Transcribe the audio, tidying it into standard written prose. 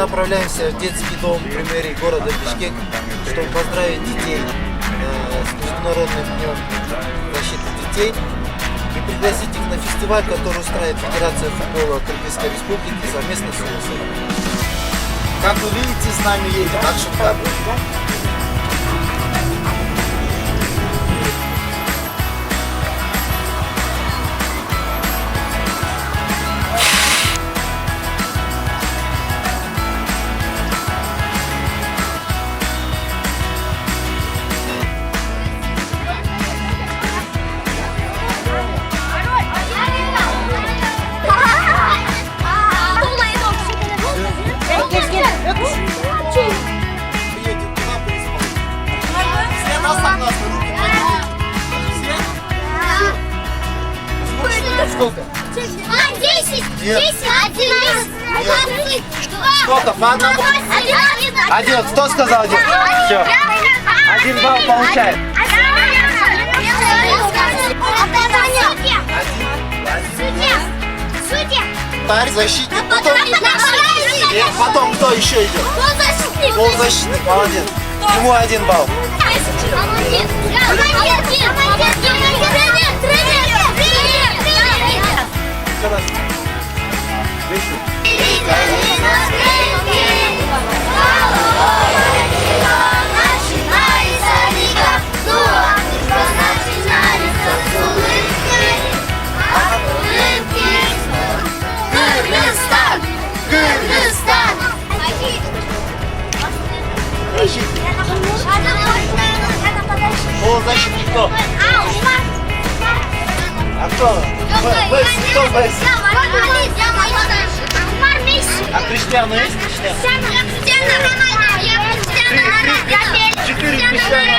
направляемся в детский дом при мэрии города Бишкек, чтобы поздравить детей с Международным днем защиты детей и пригласить их на фестиваль, который устраивает Федерация футбола Кыргызской Республики совместно с УНИСЕФ. Как вы видите, с нами едет Акшинкар. Сколько? 10, 11, 12. Сколько? По одному? Один. Кто сказал один? Все. 1 балл получает. Судья. Защитник. Потом кто еще идет? Полузащитник. Молодец. Ему 1 балл. Полузащитник кто? А кто? Кто Бесс? А Криштиану есть? Криштиану Рональдо. 4 Криштиану.